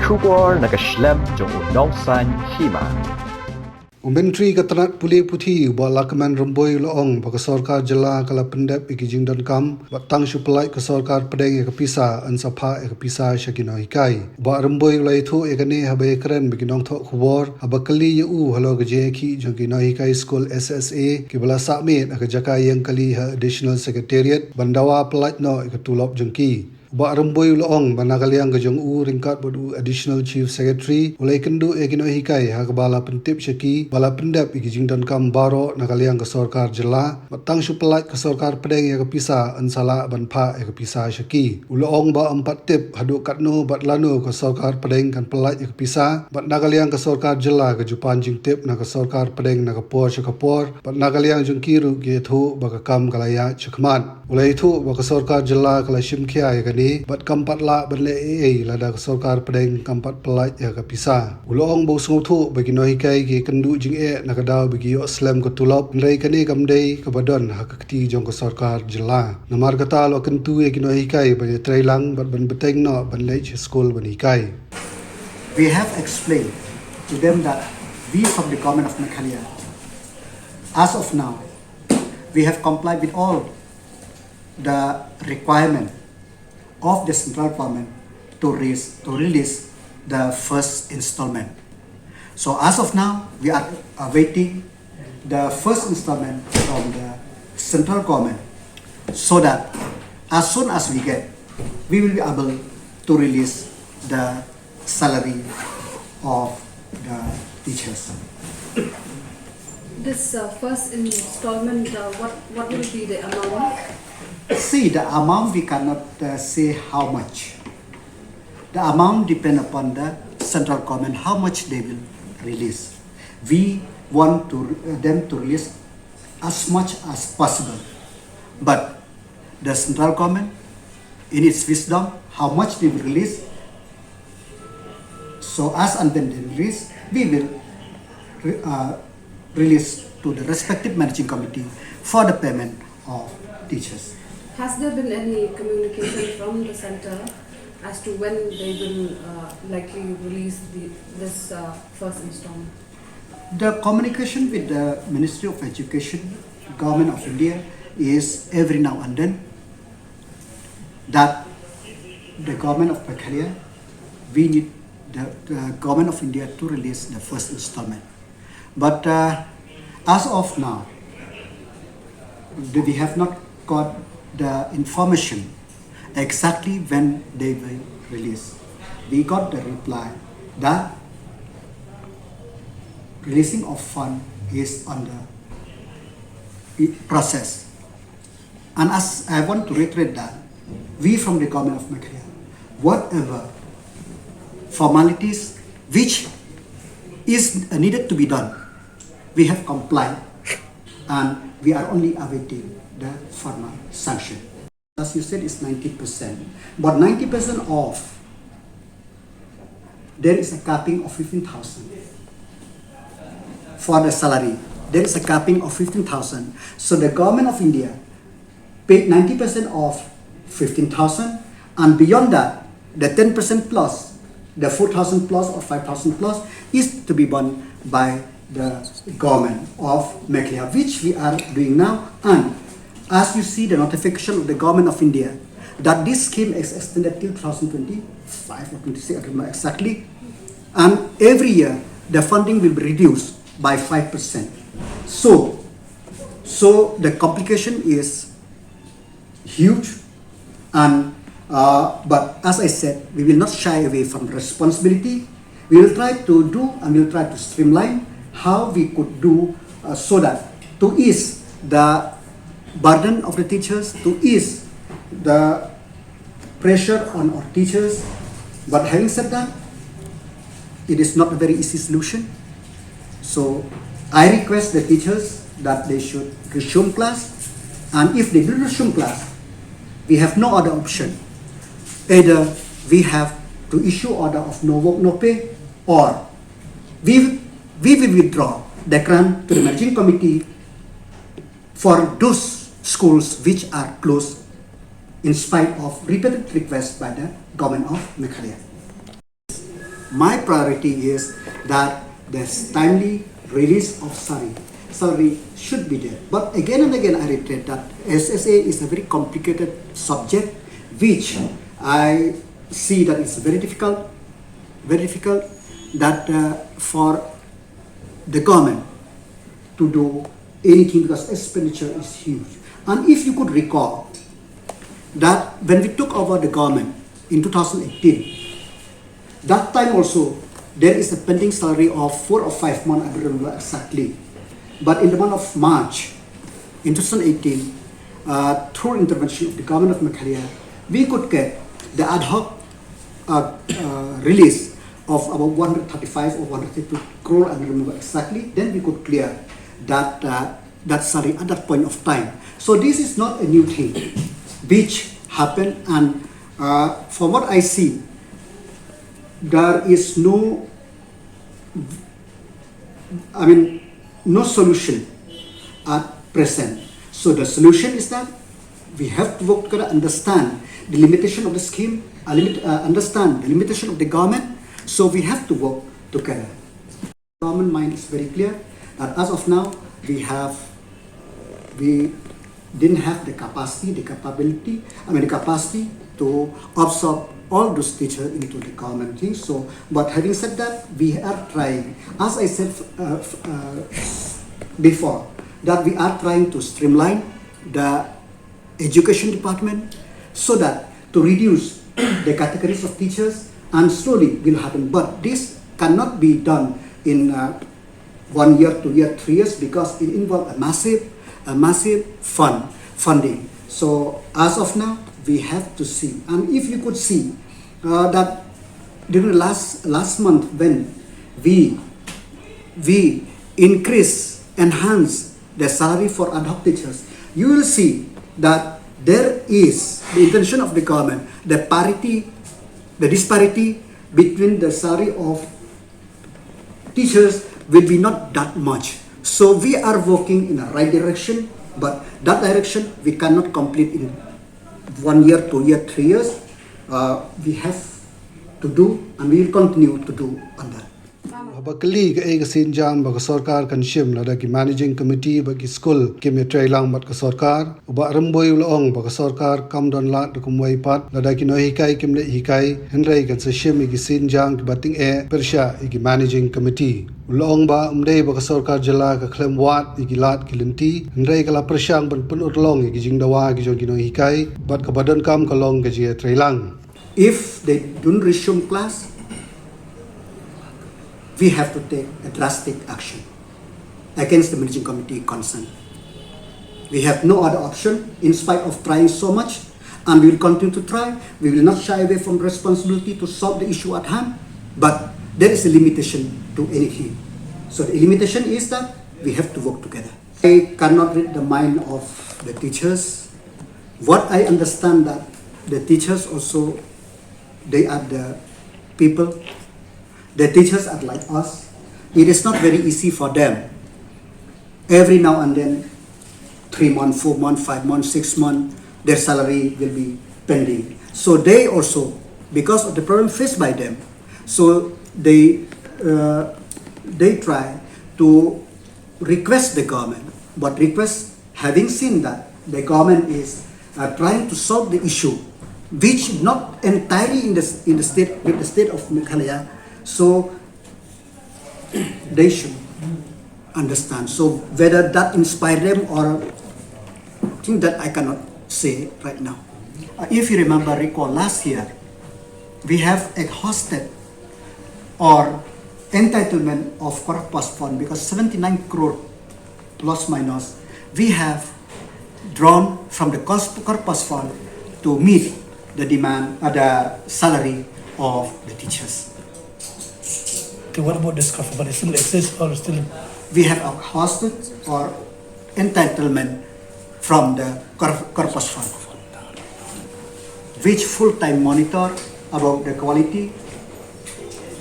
Shubor nakaslem jong unongsan Hima. Umentri katrat puli puthi ba lakman Rymbui loong ba sarkar jala kala pendep ikijing dan kam ba tang supalai ke sarkar pedeng ke pisa an sapha ke pisa Nonghikai ba Rymbui lai thu ekane habe kren bikinong tho khubor abakali yu halo ge ki jong Nonghikai Skul SSA ke bala sakme ke jaka yang kali additional secretariat bandawa pelat no ke tulop jengki ba Rymbui loong banagaliang ke jong ringkat bodu additional chief secretary ulai kendu Nonghikai ha bala pentip syaki bala pendap ikijing dan kam baro nakaliang ke sarkar jela matang supelat ke sarkar pedeng ya ke pisa ansala banpa ya ke pisa syaki uloong ba empat tip hadu katno bat lanu ke sarkar pedeng kan pelat ya ke pisa bat nakaliang ke sarkar jela ke jupan jing tip na ke sarkar pedeng na ke por syakapor bat nakaliang jung kiru ke thu ba ke kam kalaya chakmat ulai thu ba ke sarkar jela kala shimkhia ya ni bat kampat la benle Lada ke sarkar pedeng kampat pelat ya ke pisa uloong bo sungu thu bagi Nonghikai ke kendu jing nakadaw bagi yo slam ko tulop nrai kani kamdei ke badon hakati jong ko sarkar jela namar kata lo kentu Nonghikai ba trailang bat ban beteng no ban Leit Skul banikai. We have explained to them that we from the government of Meghalaya, as of now, we have complied with all the requirement of the central government to release the first installment. So as of now, we are awaiting the first installment from the central government so that as soon as we get, we will be able to release the salary of the teachers. This first installment, what will be the amount? See, the amount we cannot say how much. The amount depends upon the central government, how much they will release. We want them to release as much as possible. But the central government, in its wisdom, how much they will release, so as and when they release, we will release to the respective managing committee for the payment of teachers. Has there been any communication from the center as to when they will likely release this first installment? The communication with the Ministry of Education, Government of India, is every now and then that the Government of Meghalaya, we need the Government of India to release the first installment. But as of now, we have not got the information exactly when they will release. We got the reply that releasing of fund is on the process. And as I want to reiterate that, we from the government of Meghalaya, whatever formalities which is needed to be done, we have complied and we are only awaiting the formal sanction. As you said, it's 90%. But 90% off, there is a capping of 15,000. For the salary, there is a capping of 15,000. So the government of India paid 90% of 15,000, and beyond that, the 10% plus, the 4,000 plus or 5,000 plus is to be borne by the government of Meghalaya, which we are doing now. And as you see the notification of the government of India that this scheme is extended till 2025 or 26, I don't know exactly. And every year the funding will be reduced by 5%. So the complication is huge, and but as I said, we will not shy away from responsibility. We will try to do and we will try to streamline how we could do so that to ease the burden of the teachers, to ease the pressure on our teachers. But having said that, it is not a very easy solution. So I request the teachers that they should resume class, and if they do resume class, we have no other option. Either we have to issue order of no work, no pay, or we will withdraw the grant to the managing committee for those schools which are closed in spite of repeated requests by the government of Meghalaya. my priority is that there's timely release of salary. Salary should be there. But again and again, I reiterate that SSA is a very complicated subject, which I see that it's very difficult that for the government to do anything, because expenditure is huge. And if you could recall that when we took over the government in 2018, that time also there is a pending salary of 4 or 5 months, I don't remember exactly. But in the month of March in 2018, through intervention of the government of Meghalaya, we could get the ad hoc release of about 135 or 132 crore, I don't remember exactly. Then we could clear that that salary at that point of time. So this is not a new thing which happened, and from what I see, there is no solution at present. So the solution is that we have to work together, understand the limitation of the scheme, understand the limitation of the government. So we have to work together. The government mind is very clear that as of now, we didn't have the capacity, the capacity to absorb all those teachers into the government thing. So, but having said that, we are trying, as I said before, that we are trying to streamline the education department so that to reduce the categories of teachers, and slowly will happen. But this cannot be done in 1 year, 2 years, 3 years, because it involves a massive funding. So as of now, we have to see. And if you could see that during the last month, when we enhance the salary for ad hoc teachers, you will see that there is the intention of the government, the disparity between the salary of teachers will be not that much. So we are working in the right direction, but that direction we cannot complete in 1 year, 2 years, 3 years. We have to do, and we will continue to do on that. Bakali ke ega sinjam bag sarkar kan shim lada ki managing committee bag Skul ki me trailang mat ka sarkar uba Rymbui ulong bag sarkar kam don lat de kumwai pat lada ki Nonghikai kim le hikai henrei kan se shim igi sinjang ki bating persha igi managing committee ulong ba umdei bag sarkar jala ka klem wat igi lat ki linti henrei kala persyang ban pun urlong igi jingdawa igi jon ki Nonghikai bat ka badan kam ka long ke je trailang. If they don't resume class, we have to take a drastic action against the managing committee concerned. We have no other option in spite of trying so much, and we will continue to try. We will not shy away from responsibility to solve the issue at hand, but there is a limitation to anything. So the limitation is that we have to work together. I cannot read the mind of the teachers. What I understand that the teachers also, they are the people. The teachers are like us. It is not very easy for them. Every now and then, 3 months, 4 months, 5 months, 6 months, their salary will be pending. So they also, because of the problem faced by them, so they try to request the government. But request, having seen that the government is trying to solve the issue, which not entirely in the state with the state of Meghalaya. So they should understand. So whether that inspired them or I think that I cannot say right now. If you recall last year, we have exhausted or entitlement of corpus fund because 79 crore plus minus we have drawn from the corpus fund to meet the demand, the salary of the teachers. Okay, what about the scarf? But it still exists or still? We have a hosted or entitlement from the corpus fund, which full-time monitor about the quality,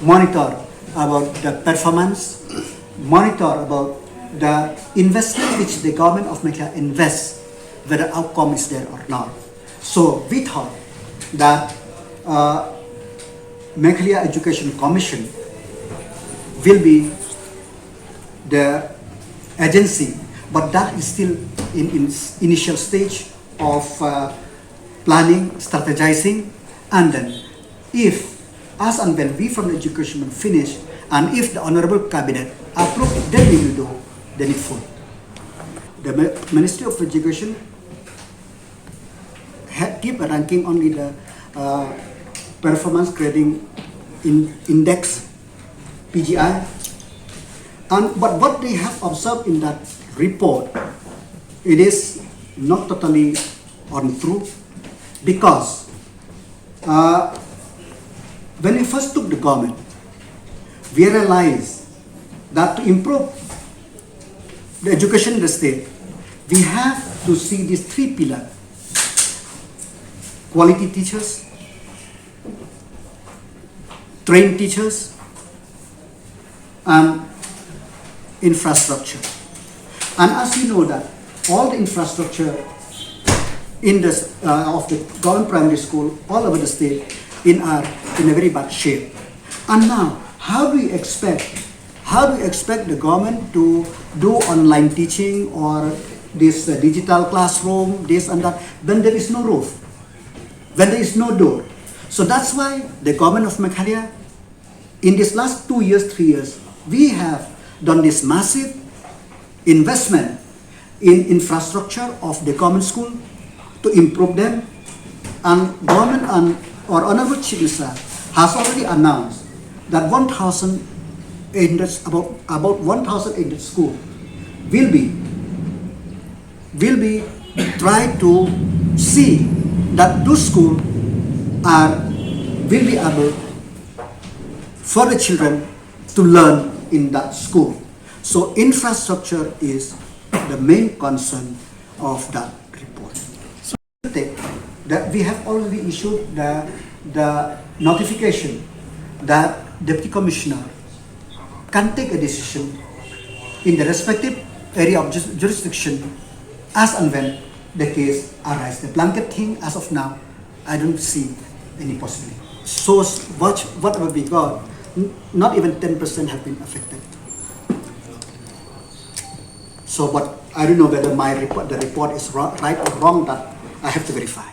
monitor about the performance, monitor about the investment which the government of Meghalaya invests, whether outcome is there or not. So we thought that Meghalaya Education Commission will be the agency, but that is still in initial stage of planning, strategizing, and then if, as and when we from the education finish, and if the Honorable Cabinet approve, then we will do the needful. The Ministry of Education keep ranking only the performance grading index, PGI, but what they have observed in that report, it is not totally untrue, because when we first took the government, we realized that to improve the education in the state, we have to see these three pillars: quality teachers, trained teachers, and infrastructure. And as you know that all the infrastructure in the of the government primary school all over the state in a very bad shape. And now, how do you expect the government to do online teaching or this digital classroom, this and that, when there is no roof, when there is no door? So that's why the government of Meghalaya, in these last 2 years, 3 years, we have done this massive investment in infrastructure of the government school to improve them. And government and our Honorable Chief Minister has already announced that about 1,800 schools will be try to see that those schools will be able for the children to learn in that school. So infrastructure is the main concern of that report. So that we have already issued the notification that Deputy Commissioner can take a decision in the respective area of jurisdiction as and when the case arises. The blanket thing, as of now, I don't see any possibility. So whatever we got, not even 10% have been affected. So, but I don't know whether the report is right or wrong, that I have to verify.